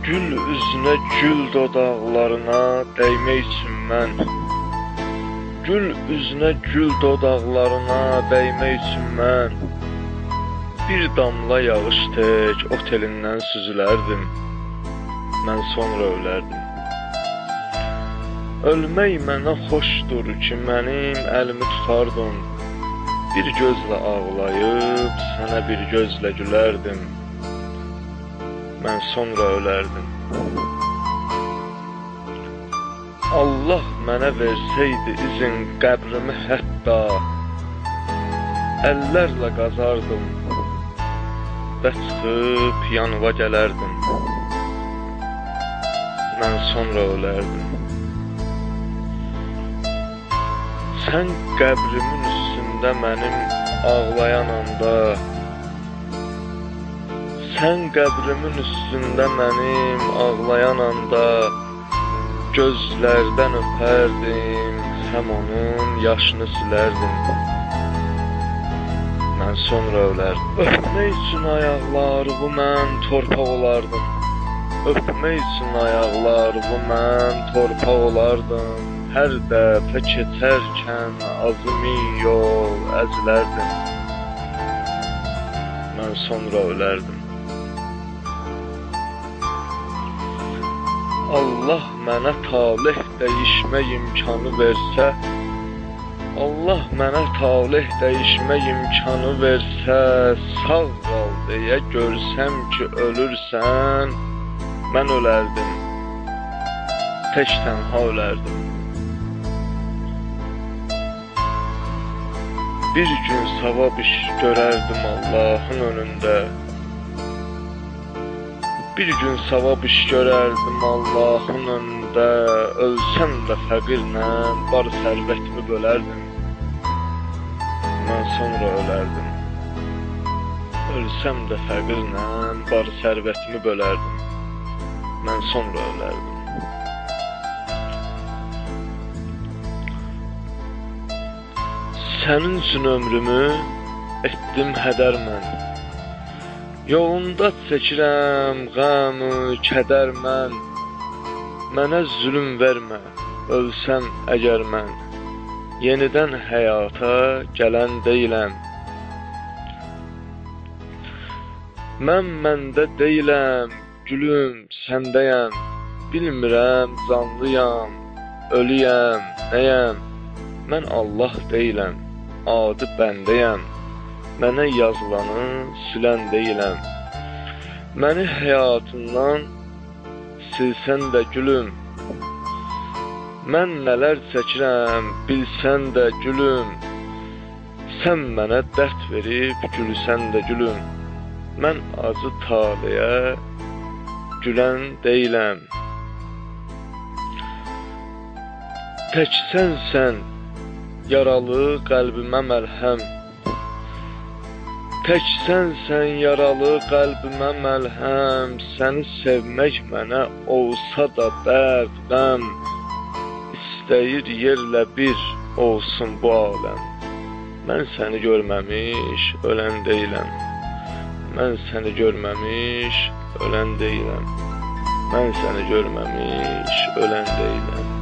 Gül üzünə, gül dodaqlarına dəymək üçün mən. Gül üzünə, gül dodaqlarına dəymək üçün mən. Bir damla yağış tək otelindən süzülərdim. Mən sonra ölərdim. Ölmək mənə xoşdur ki, mənim əlimi tutardın. Bir gözlə ağlayıb, sənə bir gözlə gülərdim. Mən sonra ölərdim. Allah mənə versəydi izin qəbrimi hətta, əllərlə qazardım və çıxıb yanıva gələrdim. Mən sonra ölərdim. Sən qəbrimin üstündə mənim ağlayan anda, sən qəbrimin üstündə mənim ağlayan anda, gözlərdən öpərdim, həm onun yaşını silərdim. Mən sonra ölərdim. Öpmək üçün ayaqlarımı mən torpaq olardım. Öpmək üçün ayaqlarımı mən torpaq olardım. Hər dəfə keçərkən azmin yol əzilərdim. Mən sonra ölərdim. Allah mənə talih dəyişmək imkanı versə, Allah mənə talih dəyişmək imkanı versə, sağ qal deyə görsəm ki ölürsən, mən ölərdim, tək tənha ölərdim. Bir gün savab iş görərdim Allahın önündə. Bir gün savab iş görərdim Allahın önündə. Ölsəm də fəqirlə var sərvətimi bölərdim. Mən sonra ölərdim. Ölsəm də fəqirlə var sərvətimi bölərdim. Mən sonra ölərdim. Sənin üçün ömrümü etdim hədər mən. Yolunda çəkirəm qəmü, kədər mən. Mənə zülm vermə, ölsəm əgər mən. Yenidən həyata gələn deyiləm. Mən məndə deyiləm, gülüm səndəyəm. Bilmirəm canlıyam, ölüyəm, nəyəm. Mən Allah deyiləm, adı bəndəyəm. Mənə yazılanı silən deyiləm. Məni həyatından silsən də gülüm. Mən nələr çəkirəm bilsən də gülüm. Sən mənə dərd verib gülsən də gülüm. Mən acı taleyə gülən deyiləm. Tək sənsən yaralı qəlbimə məlhəm. Tək sənsən yaralı qəlbimə məlhəm. Səni sevmək mənə olsa da dərd, qəm. İstəyir yerlə bir olsun bu aləm. Mən səni görməmiş ölən deyiləm. Mən səni görməmiş ölən deyiləm. Mən səni görməmiş ölən deyiləm.